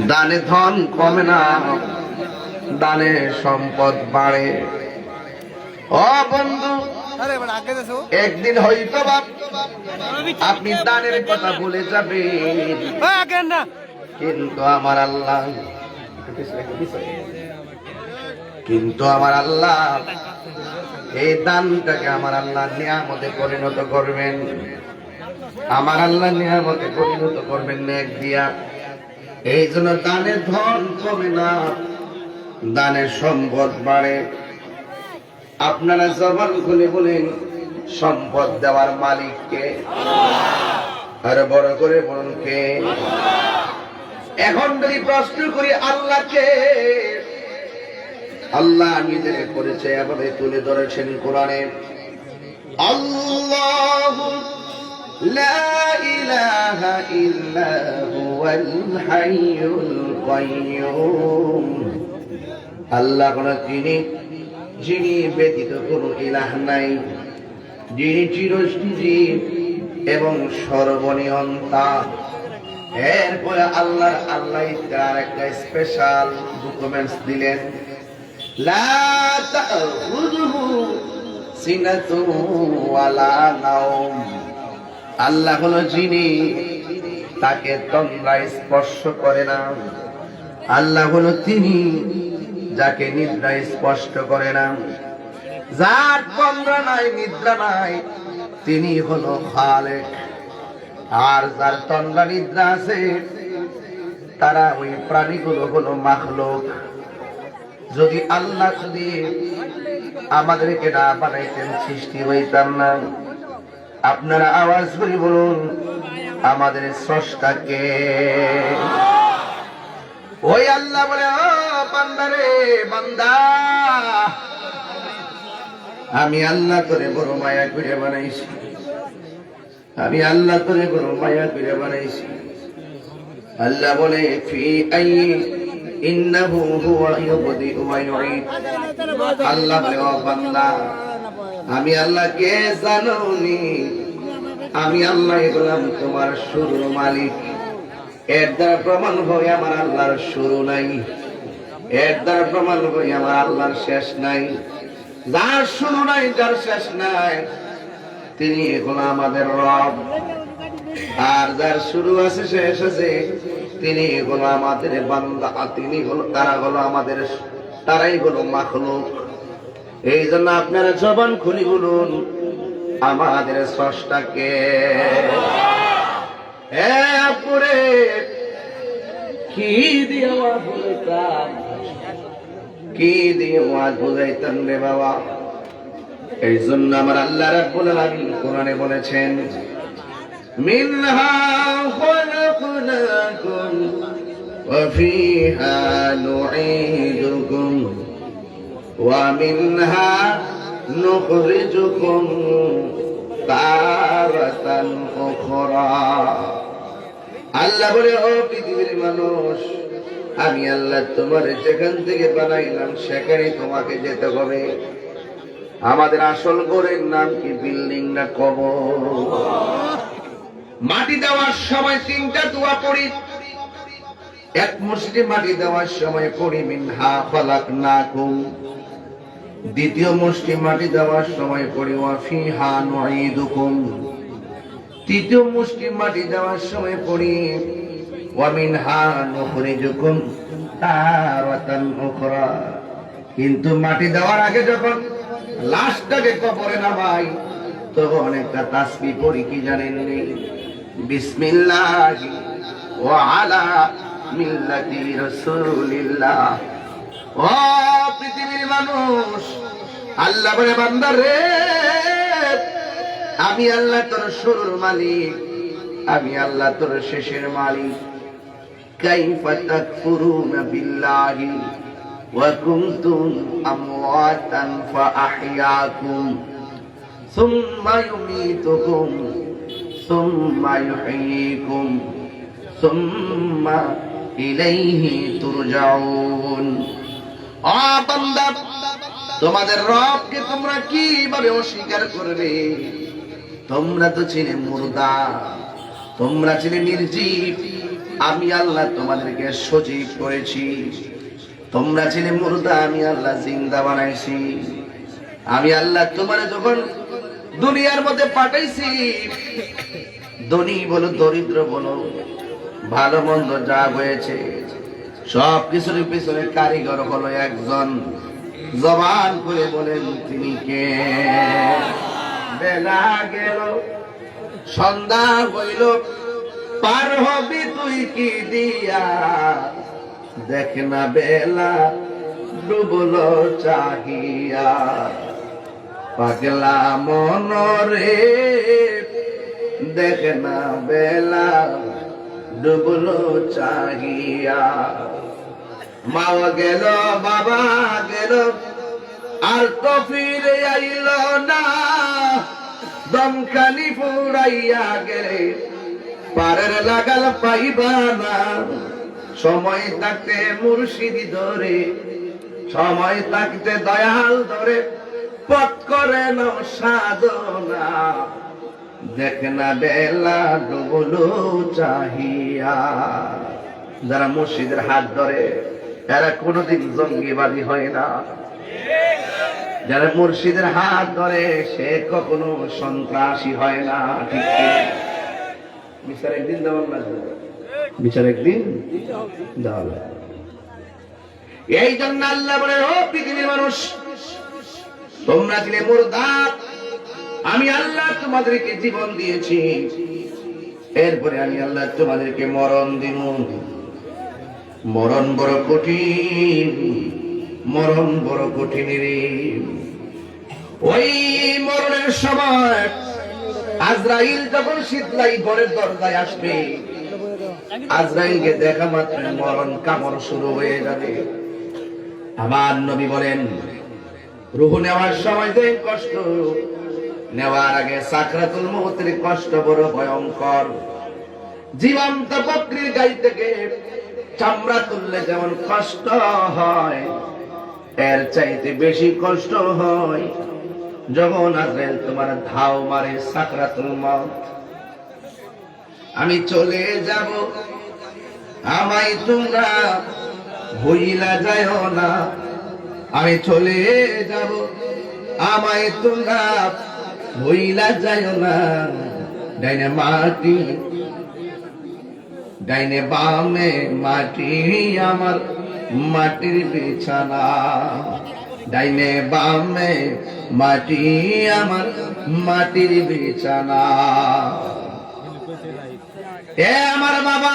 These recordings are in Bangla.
দানে ধন কমে না, দানে সম্পদ বাড়ে। ও বন্ধু, একদিন হয়তো আপনি দানের কথা ভুলে যাবেন, কিন্তু আমার আল্লাহ এই দানটাকে আমার আল্লাহ নিয়ামতে পরিণত করবেন। আমার আল্লাহ নিয়ামতে পরিণত করবেন নেক দিয়া। এই জন্য দানের ধন কমে না, দানের সম্পদ বাড়ে। আপনারা জবান খুলে বলেন, সম্পদ দেওয়ার মালিক কে? আর বড় করে বলুন কে? এখন যদি প্রশ্ন করি আল্লাহকে, আল্লাহ নিজের পরিচয় এভাবে তুলে ধরেছেন কোরআনে, আল্লাহু লা ইলাহা ইল্লা হুয়াল হাইয়ুল কাইয়্যুম। আল্লাহ কোন যিনি ব্যতীত কোনো ইলাহ নাই, যিনি চিরস্থায়ী এবং সর্বনিয়ন্তা। এরপরে আল্লাহ তার একটা স্পেশাল ডকুমেন্টস দিলেন, লা তাখুযুহু সিনাতুন ওয়ালা নাওম। আল্লাহ হলো যিনি, তাকে তন্দ্রা স্পর্শ করে না। আল্লাহ হলো তিনি, যাকে নিদ্রা স্পষ্ট করে না। যার তন্দ্রা নাই, নিদ্রা নাই, তিনি হলো খালেক। আর যার তন্দ্রা নিদ্রা আছে, তারা ওই প্রাণীগুলো হলো মাখলুক। যদি আল্লাহ আমাদেরকে না বানাইতেন, সৃষ্টি হইতাম না। আপনারা আওয়াজ করে বলুন, আমাদের স্রষ্টাকে? ওই আল্লাহ বলে, ও বান্দারে, বান্দা, আমি আল্লাহ করে বড় মায়া করে বানাইছি। আমি আল্লাহ করে বড় মায়া করে বানাইছি। আল্লাহ বলে, ফি আই ইন্নাহু হুয়া ইউবদি ওয়া ইউঈদ। আল্লাহ বলে, ও বান্দা, আমি আল্লাহকে জানোনি? আমি আল্লাহ হলাম তোমার শুরুর মালিক। এর দ্বারা প্রমাণ হয় আমার আল্লাহর শুরু নাই, এর দ্বারা প্রমাণ হয় আমার আল্লাহর শেষ নাই। যার শুরু নাই, যার শেষ নাই, তিনি হলো আমাদের রব। আর যার শুরু আছে, শেষ আছে, তিনি হলো আমাদের বান্দা। তিনি হলো, তারাই হলো মাখলুক। এই জন্য আপনারা জবান খুলি বলুন, আমাদের স্রষ্টাকে। কি দিয়ে বুঝাইতাম রে বাবা? এই জন্য আমার আল্লাহ রাব্বুল আলামিন কোরআনে বলেছেন, মিনহা খালাকনাকুম ওয়া ফিহা নুঈদুকুম ওয়া মিনহা নুখরিজুকুম তারাতান উখরা। আল্লাহ বলে, ও পৃথিবীর মানুষ, আমি আল্লাহ তোমার যেখান থেকে বানাইলাম সেখানে তোমাকে যেতে হবে। আমাদের আসল ঘরের নাম কি? বিল্ডিং না কবর? মাটি দেওয়ার সময় তিনটা দোয়া পড়ি। এক মুষ্টি মাটি দেওয়ার সময় পড়ি, মিনহা খালাকনাকুম। দ্বিতীয় মুষ্টি মাটি দেওয়ার সময় পড়ি, ওয়া ফিহা নুঈদুকুম। তৃতীয় মুষ্টি মাটি দেওয়ার সময় পড়ি, ওয়া মিনহা নুখরিজুকুম তারাতান উখরা। কিন্তু মাটি দেওয়ার আগে যখন লাশটাকে কবরে নামাই, তখন একটা তাসবিহ পড়ি, কি জানেন? বিসমিল্লাহি ওয়া আলা মিল্লাতি রাসূলিল্লাহ। ও পৃথিবীর মানুষ, আল্লাহ বলে, বান্দা রে, আমি আল্লাহ তোর শুরুর মালিক, আমি আল্লাহ তোর শেষের মালিক। কাইফা তাকফুরুনা বিল্লাহি ওয়া কুনতুম আমওয়াতান ফাআহইয়াকুম সুম্মা ইউমীতুকুম সুম্মা ইউহয়ীকুম সুম্মা ইলাইহি তুরজাউন। ও বান্দা, তোমাদের রবকে তোমরা কিভাবে অস্বীকার করবে? তোমরা তো ছিলে মুর্দা, তোমরা ছিলে নির্জীব, আমি আল্লাহ তোমাদেরকে সজীব করেছি। তোমরা ছিলে মুর্দা, আমি আল্লাহ জিন্দা বানাইছি। আমি আল্লাহ তোমার যখন দুনিয়ার মধ্যে পাঠাইছি, ধনী বলো দরিদ্র বলো, ভালো মন্দ যা হয়েছে সব কিছুর পিছনে কারিগর হলো একজন। জবান করে বলেন তিনি কে? বেলা গেল, সন্ধ্যা হইল, পার হবি তুই কি দিয়া, দেখ না বেলা ডুবলো চাহিয়া। পাগলা মনরে দেখ না বেলা ডুবলো চাহিয়া। মা গেল বাবা গেল, আর তো ফিরে আইল না, দমখানি ফুরাইয়া গেলে পারের লাগাল পাইবা না। সময় থাকতে মুর্শিদি ধরে, সময় থাকতে দয়াল ধরে, পথ করে নাও সাধনা, দেখ না বেলা ডুবলো চাহিয়া। যারা মুর্শিদের হাত ধরে এরা কোনোদিন জঙ্গিবাদী হয় না। যারা মুর্শিদের হাত ধরে সে কখনো সন্ত্রাসী হয় না। ঠিক বিচার একদিন দেওয়ার লাগবে, বিচার একদিন দেওয়া লাগবে। এই জন্য আল্লাহ বলে, ও পৃথিবীর মানুষ, তোমরা ছিলে মুর্দা, আমি আল্লাহ তোমাদেরকে জীবন দিয়েছি, এরপরে আমি আল্লাহ তোমাদেরকে মরণ দিব। মরণ বড় কঠিন, মরণ বড় কঠিন রে। ওই মরণের সময় আজরাইল যখন শীতলাই ঘরের দরজায় আসবে, আজরাইলকে দেখা মাত্র মরণ কামড় শুরু হয়ে যাবে। আমার নবী বলেন, রূহ নেওয়ার সময় যে কষ্ট, নেওয়ার আগে সাকরাতুল মউতের কষ্ট বড় ভয়ঙ্কর। জীবন্ত বকরির গাই থেকে চামড়া তুললে যেমন কষ্ট হয়, এর চাইতে বেশি কষ্ট হয় যখন আজরাইল তোমার ধাও মারে সাকরাতুল মউত। আমি চলে যাব, আমায় তোমরা ভুইলা যাও না, আমি চলে যাব, আমায় তোমরা ভুইলা যাও না। ডাইনে মাটি, ডাইনে বামে মাটি, আমার মাটির বিছানা, ডাইনে বামে মাটি, আমার মাটির বিছানা। এ আমার বাবা,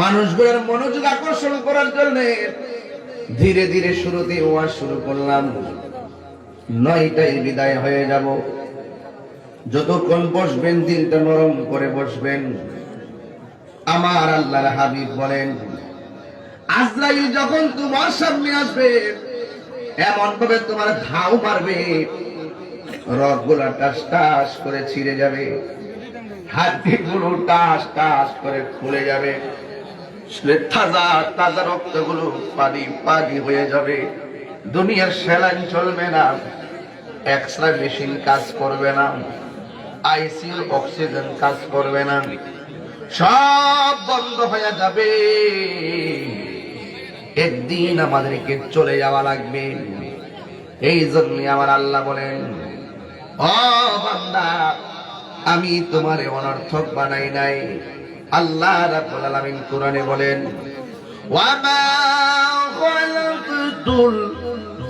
মানুষগুলোর মনোযোগ আকর্ষণ করার জন্য ধীরে ধীরে শুরুতে ওয়াজ শুরু করলাম। 9টায় বিদায় হয়ে যাব। যতক্ষণ বসবেন দিলটা নরম করে বসবেন। আমার আল্লাহর হাবিব বলেন, আজরাইল যখন তোমার সামনে আসবে এমন ভাবে তোমার ধাও মারবে, রগগুলা টাস টাস করে ছিঁড়ে যাবে, হাড্ডিগুলো টাস টাস করে ফুলে যাবে, তাজা তাজা রক্তগুলো পানি পানি হয়ে যাবে। দুনিয়ার স্যালাইন চলবে না, এক্সরে মেশিন কাজ করবে না, আইসিইউ অক্সিজেন কাজ করবে না, সব বন্ধ হয়ে যাবে। একদিন আমাদেরকে চলে যাওয়া লাগবে। এই জন্য আমার আল্লাহ বলেন, ও বান্দা, আমি তোমারে অনর্থক বানাই নাই। আল্লাহ রাব্বুল আলামিন কোরআনে বলেন, ওয়া মা খালাকতুল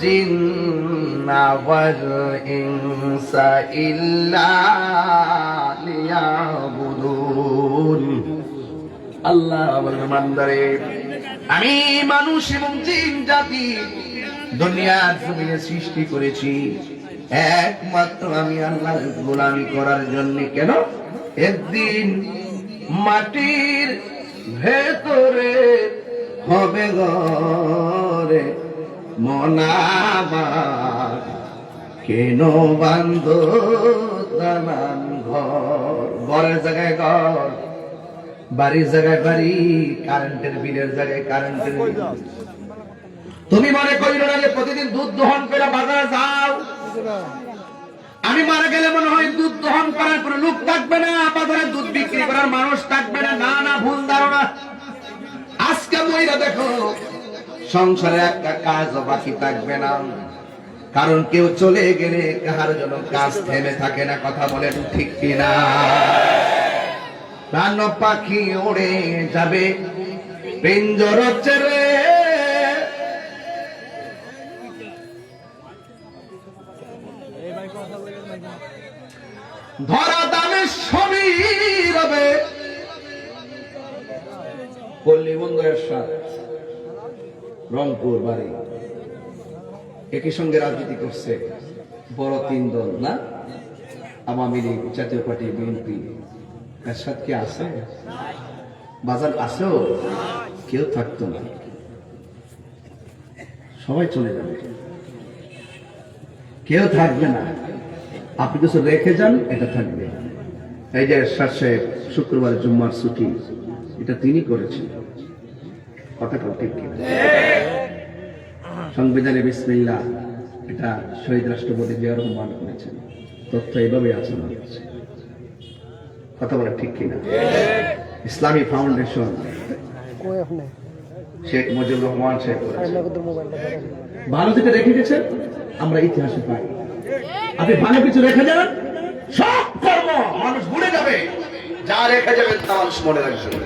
জিন্না ওয়াল ইনসা ইল্লা লিয়াবুদুন। আল্লাহ বলেন, বান্দারে, আমি মানুষ এবং জিন জাতি দুনিয়ার জমিনে সৃষ্টি করেছি একমাত্র আমি আল্লাহর গোলামি করার জন্য। কেন? একদিন মাটির ভেতরে হবে ঘরে মনাবার, কেন বান্ধ দালান ঘর? ঘরের জায়গায় ঘর, বাড়ির জায়গায় বাড়ি, কারেন্টের বিলের জায়গায় কারেন্টের বিল। তুমি মনে করিল না যে প্রতিদিন দুধ দহন করে বাজারে যাও আমি মারা গেলে মনে হয় দুধ দহন করার কোনো লোক থাকবে না, বাজারে দুধ বিক্রি করার মানুষ থাকবে না। না না, ভুল ধারণা। আজকে মহিলা দেখো, সংসারে একটা কাজও বাকি থাকবে না, কারণ কেউ চলে গেলে কাহার জন্য কাজ থেমে থাকে না। কথা বলেন ঠিক কিনা? প্রাণ পাখি উড়ে যাবে পিঞ্জর ছেড়ে, ধরা দামে সবই রবে। পল্লী বন্দরের সাথে রংপুর বাড়ি, একই সঙ্গে রাজনীতি করছে বড় তিন দল না, আওয়ামী লীগ, জাতীয় পার্টি, বিএনপি। এরশাদ কি আছে? বাজার আছেও, কেউ থাকতো না, সবাই চলে যাবে, কেউ থাকবে না। আপনি কিছু রেখে যান, এটা থাকবে। এই যে এরশাদ সাহেব শুক্রবার জুম্মার ছুটি, এটা তিনি করেছেন। কথা ঠিক কিনা? সংবিধানে বিসমিল্লাহ, এটা শহীদ রাষ্ট্রপতি জিয়া রহমান করেছেন। তথ্য এইভাবে আছে। কথা বলে ঠিক কিনা? ইসলামী ফাউন্ডেশন শেখ মুজিবুর রহমান সাহেব করেছেন। ভালো যেটা রেখে গেছেন আমরা ইতিহাসে পাই। আপনি ভালো কিছু রেখে যান, সব কর্ম মানুষ ভুলে যাবে, যা রেখে যাবে তা মানুষ মনে রাখবে।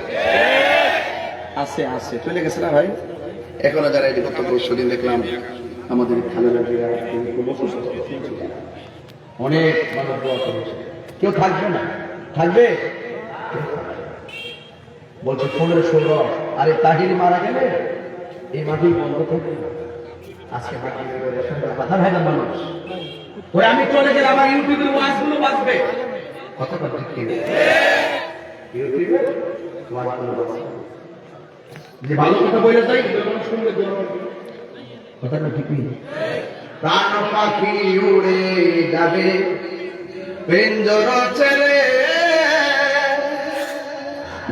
আছে আছে চলে গেছে না ভাই? এখনো যারা এই গত পরশুদিন দেখলাম আমাদের অনেক মানুষ দোয়া করেছে, কেউ থাকবে না, থাকবে বলছে 15-16। আরে তাহিরি মারা গেলে এই মাটি বন্ধ থাকবে। আজকে কথা ভাই মানুষ ওই আমি চলে গেলে আমার ইউটিউবের ওয়াজগুলো বাঁচবে। কথা ঠিক কি? ইউটিউবে ওয়াজগুলো বাঁচবে, যে ভালো কথা বলে যাই শুনবে। কথাটা ঠিক নেই। প্রাণ পাখি উড়ে যাবে পিঞ্জর ছেড়ে,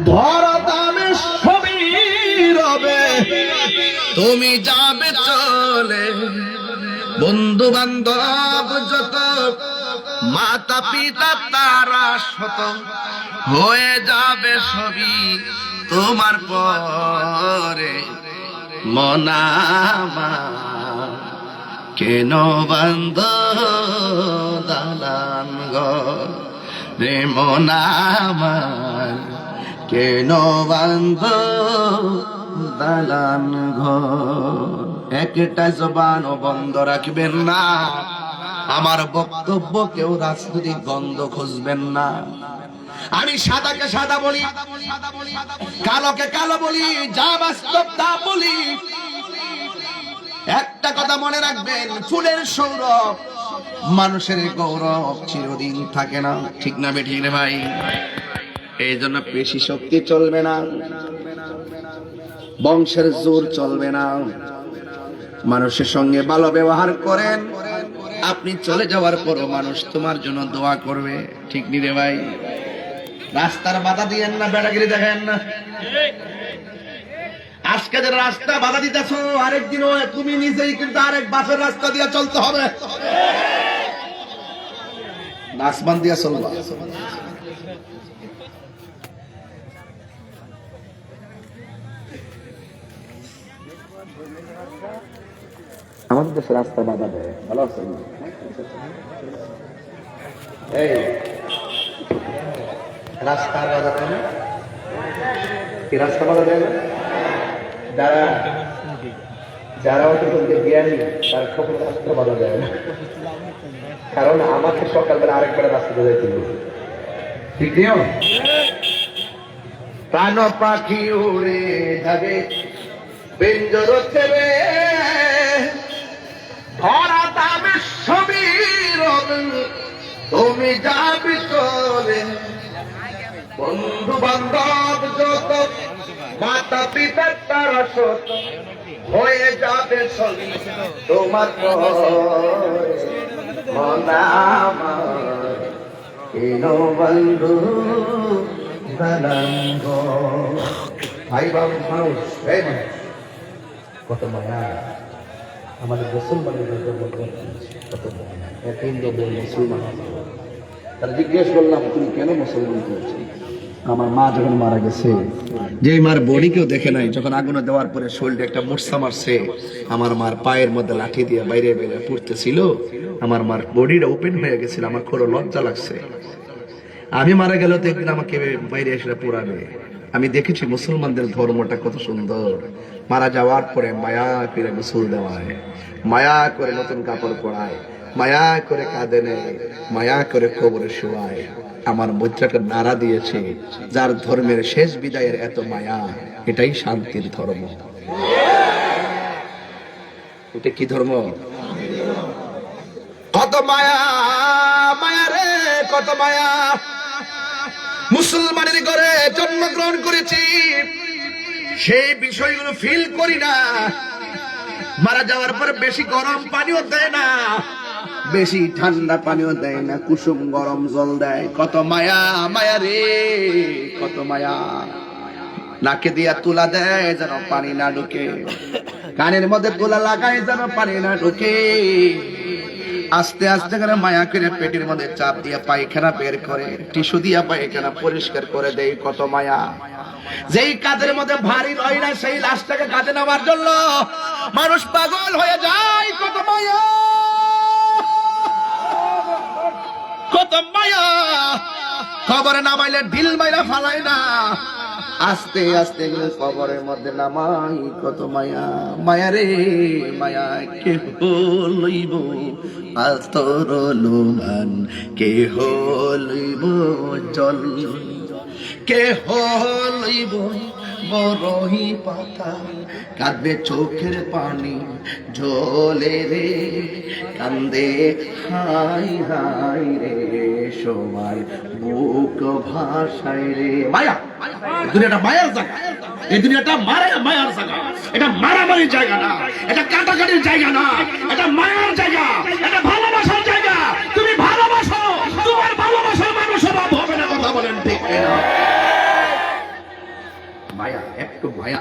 ধরা দামে সবই রবে, তুমি যাবে চলে। বন্ধু বান্ধব যত, মাতা পিতা তারা শত, হয়ে যাবে সবই তোমার পরে। মনামা কেন বন্ধ দালান রে, মনামা কেন বন্ধ দালান ঘর। একটা জবান বন্ধ রাখবেন না। আমার বক্তব্য কেউ রাজনৈতিক গন্ধ খুঁজবেন না। আমি সাদাকে সাদা বলি, কালোকে কালো বলি, যা বাস্তব তা বলি। একটা কথা মনে রাখবেন, ফুলের সৌরভ মানুষের গৌরব চিরদিন থাকে না। ঠিক না বেঠিক রে ভাই? এই জন্য পেশি শক্তি চলবে না, বংশের জোর চলবে না। মানুষের সঙ্গে ভালো ব্যবহার করেন, আপনি চলে যাওয়ার পরও মানুষ তোমার জন্য দোয়া করবে। ঠিক নি রে ভাই? রাস্তার বাধা দিয়েন না, বেড়াগিরি দেখেন না। আজকে যে রাস্তা বাধা দিতেছ, আরেকদিন তুমি নিজেই কিন্তু আরেক বাসের রাস্তা দিয়ে চলতে হবে, নাসমান দিয়া চলবা। আমাদের দেশে রাস্তা বাধা দেয়, ভালো আছে? এই রাস্তার বাধা দেয় না? কি রাস্তা বাধা দেয় না? যারা যারা অতটুকু জ্ঞানী তার সকল রাস্তা বাধা দেয় না। কারণ আমাকে সকালবেলা আরেকবার রাস্তাতে যাইতে হবে। ঠিক নিয়ম। প্রাণ পাখি উড়ে যাবে পিঞ্জর ছেড়ে, ধরা দামে সবই রবে, তুমি যাবি চলে। বন্ধু বান্ধব যত, মাতা পিতা তারা শত, হয়ে যাবে সবই তোমার মনামা কেন বন্ধু দালাঙ্গ। ভাই বাবু মানুষ, এই মানুষ কত মায়া, আমাদের মুসলমানের এক হিন্দু বোন মুসলমান, তারা জিজ্ঞেস করলাম তুমি কেন মুসলমান করছো? আমার মা যখন মারা গেছে, যে মার বডি কেউ দেখে নাই, যখন আগুনে দেওয়ার পরে শরীরে একটা মোর্চা মারছে, আমার মার পায়ের মধ্যে লাঠি দিয়ে বাইরে বাইরে পড়তেছিল, আমার মার বডিটা ওপেন হয়ে গেছিল, আমার খুব লজ্জা লাগছে। আমি মারা গেল তো একদিন আমাকে বাইরে এসে পোড়াবে। আমি দেখেছি মুসলমানদের ধর্মটা কত সুন্দর। মারা যাওয়ার পরে মায়া করে গোসল দেওয়ায়, মায়া করে নতুন কাপড় পরায়, মায়া করে কাঁদে নেয়, মায়া করে কবরে শোয়ায়। আমার মুদ্রাটা নাড়া দিয়েছে, যার ধর্মের শেষ বিদায়ের এত মায়া, এটাই শান্তির ধর্ম। এটা কি ধর্ম? কত মায়া, মায়া রে কত মায়া। মুসলমানের ঘরে জন্মগ্রহণ করেছি, সেই বিষয়গুলো ফিল করি না। মারা যাওয়ার পর বেশি গরম পানিও দেয় না, বেশি ঠান্ডা পানিও দেয় না, কুসুম গরম জল দেয়। কত মায়া, মায়া রে কত মায়া। নাকে দিয়া তুলা দেয় যেন পানি না ঢুকে, কানের মধ্যে তুলা লাগায় যেন পানি না ঢুকে। আস্তে আস্তে করে মায়া করে পেটের মধ্যে চাপ দিয়ে পায়খানা বের করে, টিস্যু দিয়া পায়খানা পরিষ্কার করে দেয়। কত মায়া। যেই কাঁধের মধ্যে ভারী রয় না, সেই লাশটাকে কাঁধে নেওয়ার জন্য মানুষ পাগল হয়ে যায়। কত মায়া, কত মায়া। কবরে নামাইলে ঢিল মাইরা ফালায় না, আস্তে আস্তে কবরের মধ্যে নামাই। কত মায়া, মায়া রে মায়া। কে হইব আস্তর লোমান, কে হইব জল, কে হইব বরহি পাতা, কাঁদবে চোখের পানি ঝোলে রে, কান্দে হাই হাই রে সবাই বুক ভাষায় রে। মায়া, দুনিয়াটা মায়ার জায়গা, এই দুনিয়াটা মায়ার জায়গা। এটা মারামারির জায়গা না, এটা কাটাকাটির জায়গা না, এটা মায়ার জায়গা, এটা ভালোবাসার জায়গা। তুমি ভালোবাসো, তোমার ভালোবাসার মানুষের অভাব হবে না। কথা বলেন ঠিক না? মায়া, একটু মায়া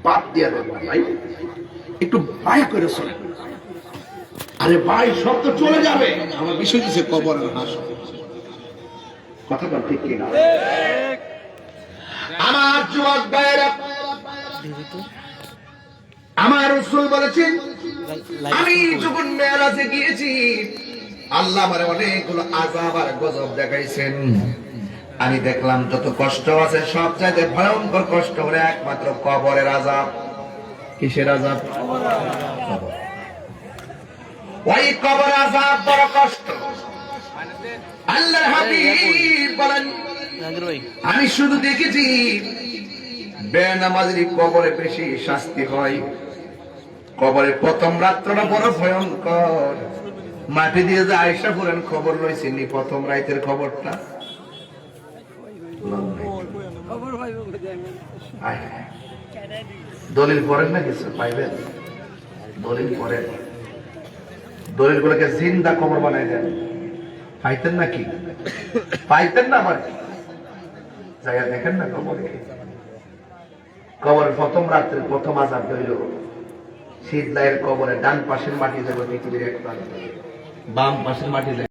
বাদ দিয়ে দেবো ভাই, একটু মায়া করে চলে। আরে ভাই সব তো চলে যাবে, আমার বিষয় দিচ্ছে কবরের হাস। কথাটা ঠিক কিনা? আমার যুবক ভাইয়েরা, আমার রাসূল বলেছেন, আমি যখন মেরাজে গিয়েছি, আল্লাহ আমারে অনেকগুলো আযাব আর গজব দেখাইছেন। আমি দেখলাম যত কষ্ট আছে সব চাইতে ভয়ঙ্কর কষ্ট হলো একমাত্র কবরের আযাব। কিসের আযাব? ওই কবর আযাব বড় কষ্ট। আল্লাহর হাবিব বলেন, আমি শুধু দেখেছি বেনামাজির কবরে বেশি শাস্তি হয়। কবরের প্রথম রাতটা বড় ভয়ঙ্কর। মাটি দিয়ে যে আয়েশা পুরান খবর লইছেনি প্রথম রাতের খবরটা। দলিল পড়েন না কিছু পাইবেন? দলিল পড়েন, দলিল গুলোকে জিন্দা খবর বানাই দেন। পাইতেন নাকি? পাইতেন না? আবার জায়গা দেখেন না কবরে। কবরের প্রথম রাত্রে প্রথম আযাব হইল শীতলাইয়ের কবরে ডান পাশের মাটি যাবে পৃথিবীর এক প্রান্তে, বাম পাশের মাটি